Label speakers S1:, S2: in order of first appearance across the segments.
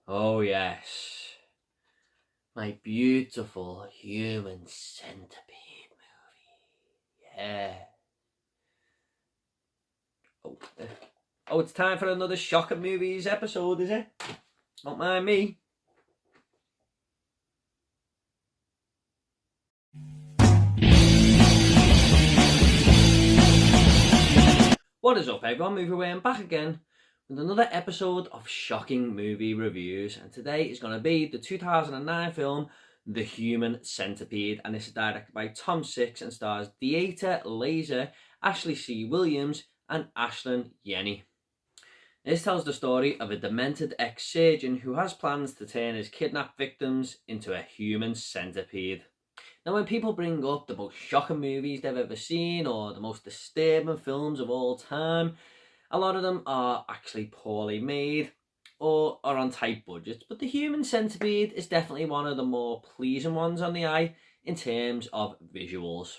S1: Oh yes, my beautiful Human Centipede movie. Yeah. Oh, it's time for another Shocking Movies episode, is it? Don't mind me. What is up, everyone? Movie Way, I'm back again with another episode of Shocking Movie Reviews, and today is going to be the 2009 film The Human Centipede, and this is directed by Tom Six and stars Dieter Laser, Ashley C. Williams, and Ashlyn Yenny. This tells the story of a demented ex-surgeon who has plans to turn his kidnapped victims into a human centipede. Now, when people bring up the most shocking movies they've ever seen or the most disturbing films of all time, a lot of them are actually poorly made or are on tight budgets. But The Human Centipede is definitely one of the more pleasing ones on the eye in terms of visuals.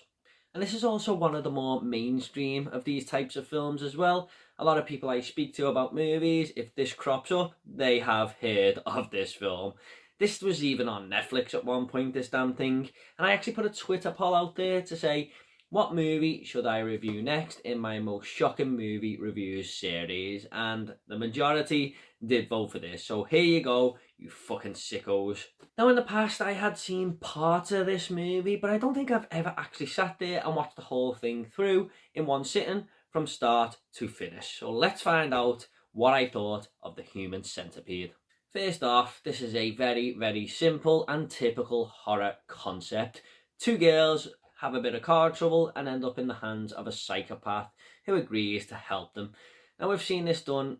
S1: And this is also one of the more mainstream of these types of films as well. A lot of people I speak to about movies, if this crops up, they have heard of this film. This was even on Netflix at one point, this damn thing. And I actually put a Twitter poll out there to say, what movie should I review next in my most shocking movie reviews series? And the majority did vote for this. So here you go, you fucking sickos. Now, in the past, I had seen parts of this movie, but I don't think I've ever actually sat there and watched the whole thing through in one sitting from start to finish. So let's find out what I thought of The Human Centipede. First off, this is a very, very simple and typical horror concept. Two girls have a bit of car trouble and end up in the hands of a psychopath who agrees to help them. Now, we've seen this done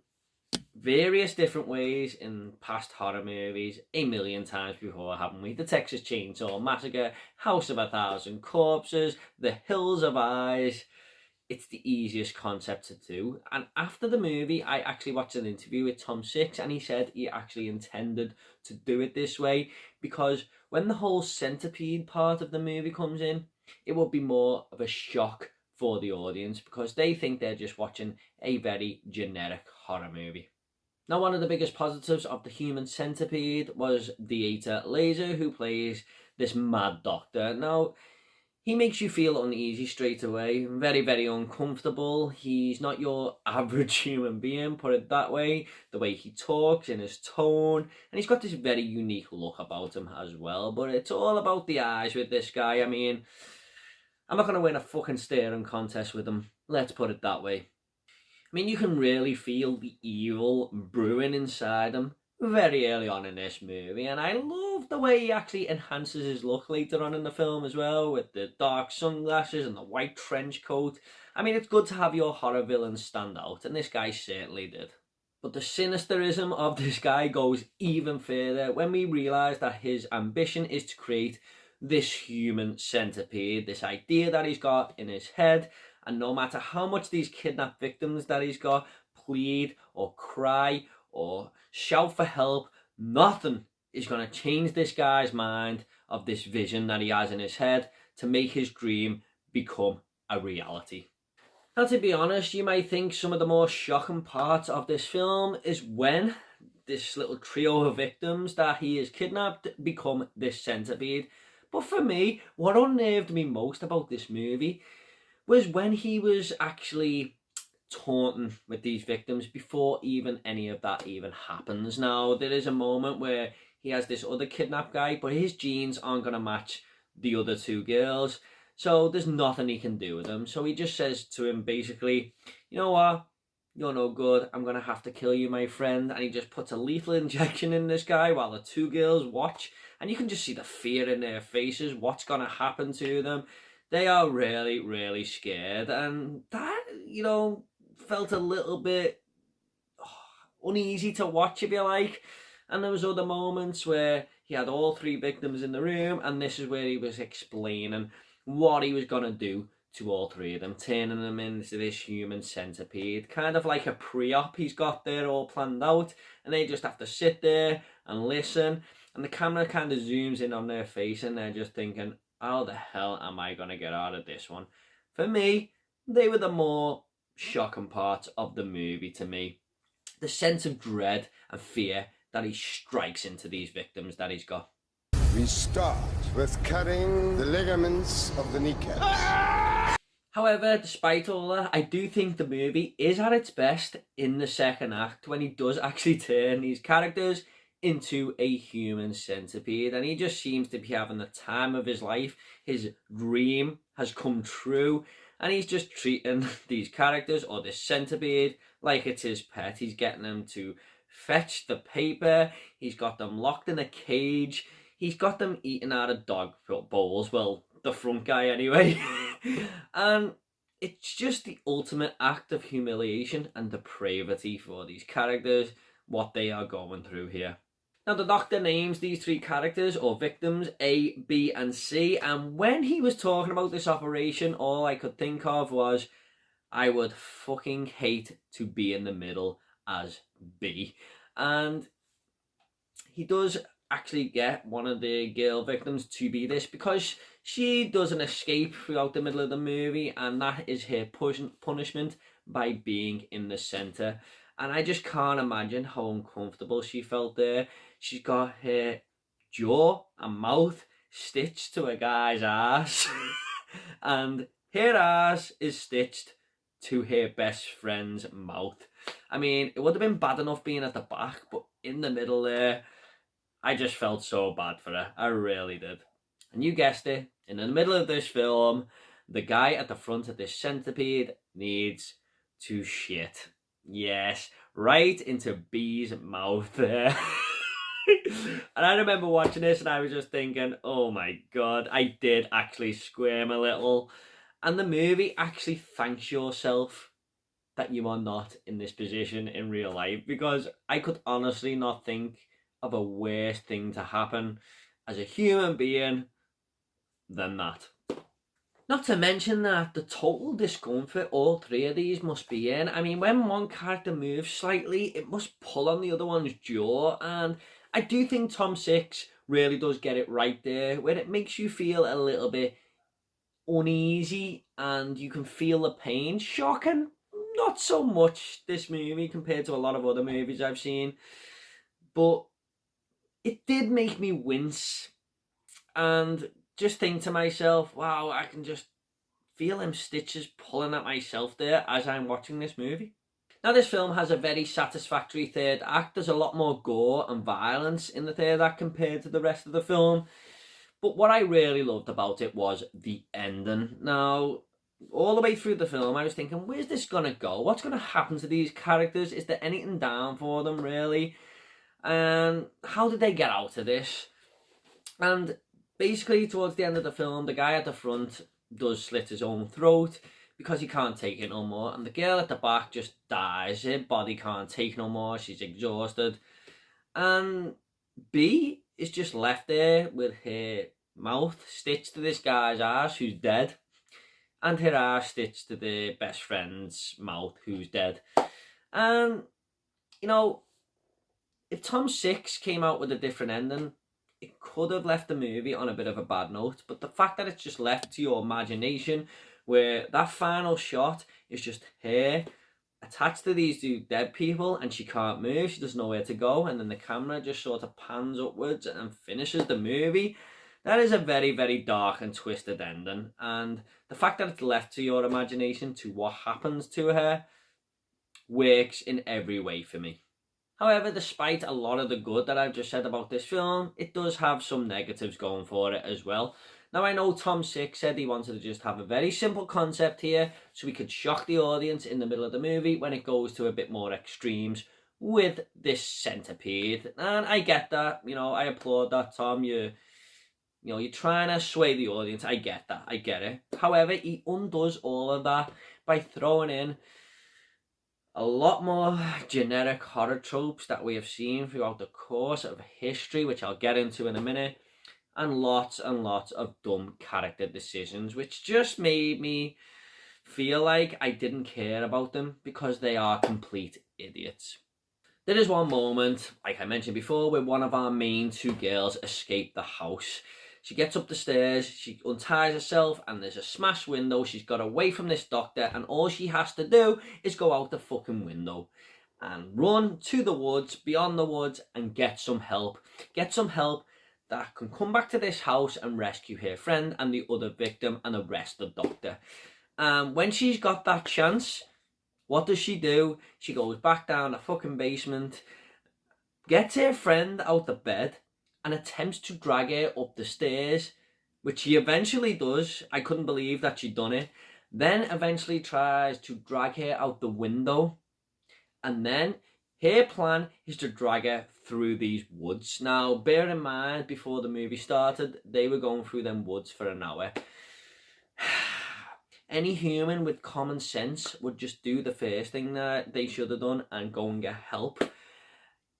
S1: various different ways in past horror movies a million times before, haven't we? The Texas Chainsaw Massacre, House of a Thousand Corpses, The Hills of Eyes. It's the easiest concept to do. And after the movie, I actually watched an interview with Tom Six, and he said he actually intended to do it this way because when the whole centipede part of the movie comes in, it will be more of a shock for the audience because they think they're just watching a very generic horror movie. Now, one of the biggest positives of The Human Centipede was Dieter Laser, who plays this mad doctor. Now, he makes you feel uneasy straight away, very, very uncomfortable. He's not your average human being, put it that way. The way he talks, in his tone, and he's got this very unique look about him as well. But it's all about the eyes with this guy. I mean, I'm not going to win a fucking staring contest with him. Let's put it that way. I mean, you can really feel the evil brewing inside him very early on in this movie, and I love the way he actually enhances his look later on in the film as well, with the dark sunglasses and the white trench coat. I mean, it's good to have your horror villains stand out, and this guy certainly did. But the sinisterism of this guy goes even further when we realise that his ambition is to create this human centipede, this idea that he's got in his head, and no matter how much these kidnapped victims that he's got plead or cry or shout for help, nothing is going to change this guy's mind of this vision that he has in his head to make his dream become a reality. Now, to be honest, you might think some of the more shocking parts of this film is when this little trio of victims that he has kidnapped become this centipede. But for me, what unnerved me most about this movie was when he was actually taunting with these victims before even any of that even happens. Now, there is a moment where he has this other kidnapped guy, but his genes aren't going to match the other two girls, so there's nothing he can do with them. So he just says to him basically, you know what, you're no good, I'm going to have to kill you, my friend. And he just puts a lethal injection in this guy while the two girls watch, and you can just see the fear in their faces, what's going to happen to them. They are really, really scared, and that, felt a little bit uneasy to watch, if you like. And there was other moments where he had all three victims in the room, and this is where he was explaining what he was going to do to all three of them, turning them into this human centipede, kind of like a pre-op he's got there all planned out, and they just have to sit there and listen, and the camera kind of zooms in on their face, and they're just thinking, how the hell am I going to get out of this one? For me, they were the more shocking parts of the movie to me. The sense of dread and fear that he strikes into these victims that he's got.
S2: We start with cutting the ligaments of the kneecaps.
S1: However, despite all that, I do think the movie is at its best in the second act when he does actually turn these characters into a human centipede, and he just seems to be having the time of his life. His dream has come true, and he's just treating these characters or this centipede like it's his pet. He's getting them to fetch the paper, he's got them locked in a cage, he's got them eating out of dog bowls, well, the front guy anyway. And it's just the ultimate act of humiliation and depravity for these characters, what they are going through here. Now, the Doctor names these three characters or victims A, B, and C, and when he was talking about this operation, all I could think of was, I would fucking hate to be in the middle as B. And he does actually get one of the girl victims to be this because she doesn't escape throughout the middle of the movie, and that is her punishment by being in the centre. And I just can't imagine how uncomfortable she felt there. She's got her jaw and mouth stitched to a guy's ass and her ass is stitched to her best friend's mouth. I mean, it would have been bad enough being at the back, but in the middle there, I just felt so bad for her. I really did. And you guessed it, in the middle of this film, the guy at the front of this centipede needs to shit. Yes, right into B's mouth there. And I remember watching this and I was just thinking, oh my god, I did actually squirm a little. And the movie actually thanks yourself that you are not in this position in real life, because I could honestly not think of a worse thing to happen as a human being than that. Not to mention that the total discomfort all three of these must be in. I mean, when one character moves slightly, it must pull on the other one's jaw, and I do think Tom Six really does get it right there, where it makes you feel a little bit uneasy and you can feel the pain. Shocking, not so much this movie compared to a lot of other movies I've seen, but it did make me wince and just think to myself, wow, I can just feel them stitches pulling at myself there as I'm watching this movie. Now, this film has a very satisfactory third act. There's a lot more gore and violence in the third act compared to the rest of the film. But what I really loved about it was the ending. Now, all the way through the film, I was thinking, where's this going to go? What's going to happen to these characters? Is there anything down for them, really? And how did they get out of this? And basically, towards the end of the film, the guy at the front does slit his own throat because he can't take it no more. And the girl at the back just dies. Her body can't take no more. She's exhausted. And B is just left there with her mouth stitched to this guy's ass who's dead, and her ass stitched to the best friend's mouth who's dead. And, you know, if Tom Six came out with a different ending, it could have left the movie on a bit of a bad note, but the fact that it's just left to your imagination, where that final shot is just her attached to these two dead people and she can't move, she doesn't know where to go, and then the camera just sort of pans upwards and finishes the movie, that is a very, very dark and twisted ending. And the fact that it's left to your imagination to what happens to her works in every way for me. However, despite a lot of the good that I've just said about this film, it does have some negatives going for it as well. Now, I know Tom Six said he wanted to just have a very simple concept here so we could shock the audience in the middle of the movie when it goes to a bit more extremes with this centipede. And I get that, you know, I applaud that, Tom. You're trying to sway the audience. I get that, I get it. However, he undoes all of that by throwing in a lot more generic horror tropes that we have seen throughout the course of history, which I'll get into in a minute, and lots of dumb character decisions, which just made me feel like I didn't care about them because they are complete idiots. There is one moment, like I mentioned before, where one of our main two girls escape the house. She gets up the stairs, she unties herself, and there's a smashed window. She's got away from this doctor, and all she has to do is go out the fucking window. and run to the woods, beyond the woods, and get some help. Get some help that can come back to this house and rescue her friend and the other victim and arrest the doctor. When she's got that chance, what does she do? She goes back down the fucking basement, gets her friend out of bed, and attempts to drag her up the stairs, which she eventually does. I couldn't believe that she'd done it. Then eventually tries to drag her out the window, and then her plan is to drag her through these woods. Now, bear in mind, before the movie started, they were going through them woods for an hour. Any human with common sense would just do the first thing that they should have done and go and get help.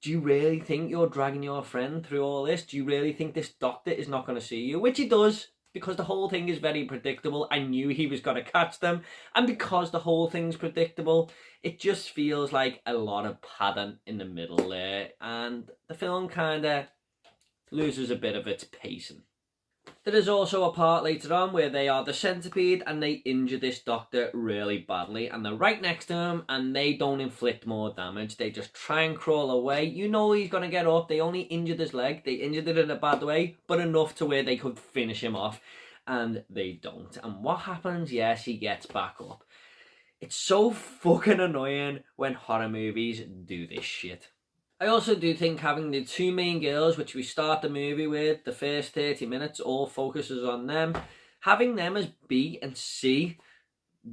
S1: Do you really think you're dragging your friend through all this? Do you really think this doctor is not going to see you? Which he does, because the whole thing is very predictable. I knew he was going to catch them. And because the whole thing's predictable, it just feels like a lot of padding in the middle there. And the film kind of loses a bit of its pacing. There is also a part later on where they are the centipede and they injure this doctor really badly, and they're right next to him and they don't inflict more damage. They just try and crawl away. You know he's going to get up. They only injured his leg. They injured it in a bad way, but enough to where they could finish him off, and they don't. And what happens? Yes, he gets back up. It's so fucking annoying when horror movies do this shit. I also do think having the two main girls, which we start the movie with, the first 30 minutes, all focuses on them. Having them as B and C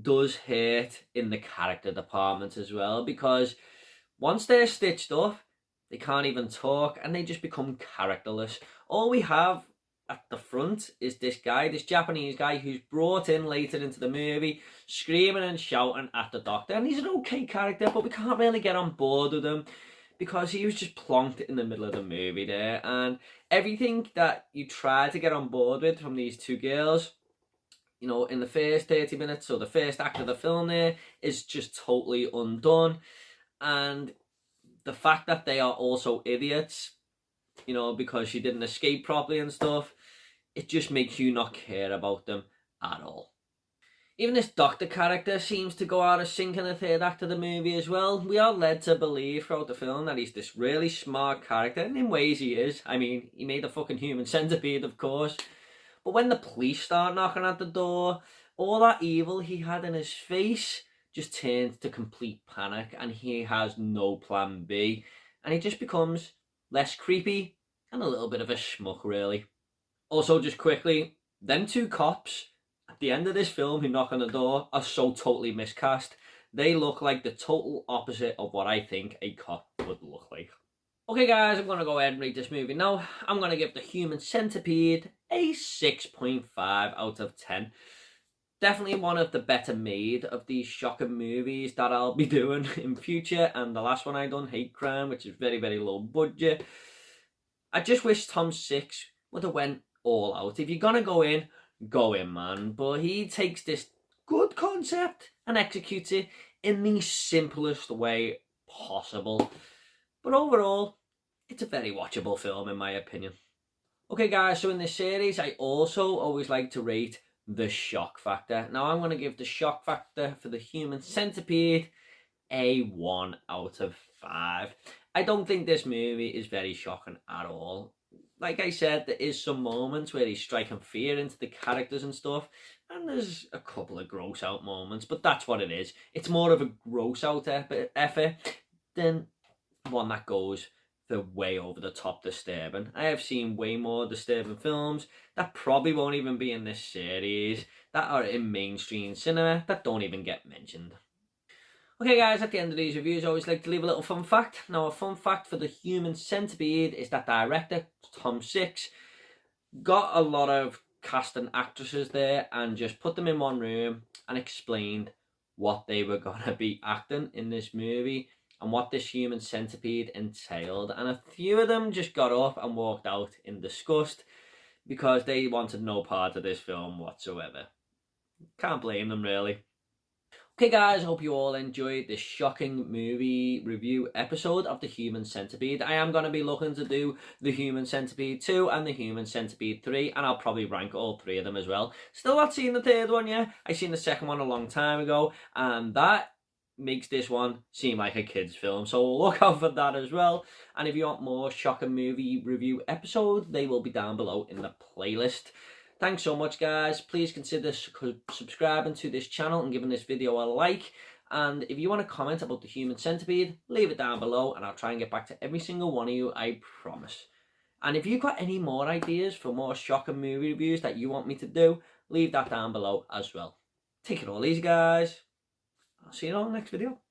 S1: does hurt in the character department as well, because once they're stitched up, they can't even talk and they just become characterless. All we have at the front is this guy, this Japanese guy who's brought in later into the movie, screaming and shouting at the doctor. And he's an okay character, but we can't really get on board with him, because he was just plonked in the middle of the movie there. And everything that you try to get on board with from these two girls, you know, in the first 30 minutes, or the first act of the film there, is just totally undone. And the fact that they are also idiots, you know, because she didn't escape properly and stuff, it just makes you not care about them at all. Even this doctor character seems to go out of sync in the third act of the movie as well. We are led to believe throughout the film that he's this really smart character, and in ways he is. I mean, he made the fucking Human Centipede, of course. But when the police start knocking at the door, all that evil he had in his face just turns to complete panic, and he has no plan B. And he just becomes less creepy and a little bit of a schmuck, really. Also, just quickly, them two cops at the end of this film who knock on the door are so totally miscast. They look like the total opposite of what I think a cop would look like. Okay guys, I'm going to go ahead and rate this movie now. I'm going to give The Human Centipede a 6.5 out of 10. Definitely one of the better made of these shocking movies that I'll be doing in future. And the last one I done, Hate Crime, which is very, very low budget. I just wish Tom Six would have went all out. If you're going to go in, man. But he takes this good concept and executes it in the simplest way possible. But overall, it's a very watchable film in my opinion. Okay guys, so in this series, I also always like to rate the shock factor. Now I'm going to give the shock factor for The Human Centipede a 1 out of 5. I don't think this movie is very shocking at all. Like I said, there is some moments where he's striking fear into the characters and stuff, and there's a couple of gross out moments, but that's what it is. It's more of a gross out effort than one that goes for way over the top disturbing. I have seen way more disturbing films that probably won't even be in this series, that are in mainstream cinema, that don't even get mentioned. Okay guys, at the end of these reviews I always like to leave a little fun fact. Now a fun fact for The Human Centipede is that director, Tom Six, got a lot of cast and actresses there and just put them in one room and explained what they were going to be acting in this movie and what this Human Centipede entailed. And a few of them just got up and walked out in disgust because they wanted no part of this film whatsoever. Can't blame them really. Okay guys, I hope you all enjoyed this shocking movie review episode of The Human Centipede. I am going to be looking to do The Human Centipede 2 and The Human Centipede 3, and I'll probably rank all three of them as well. Still not seen the third one yet. I seen the second one a long time ago, and that makes this one seem like a kid's film. So look out for that as well. And if you want more shocking movie review episodes, they will be down below in the playlist. Thanks so much, guys. Please consider subscribing to this channel and giving this video a like. And if you want to comment about the Human Centipede, leave it down below and I'll try and get back to every single one of you, I promise. And if you've got any more ideas for more shocking movie reviews that you want me to do, leave that down below as well. Take it all easy, guys. I'll see you all in the next video.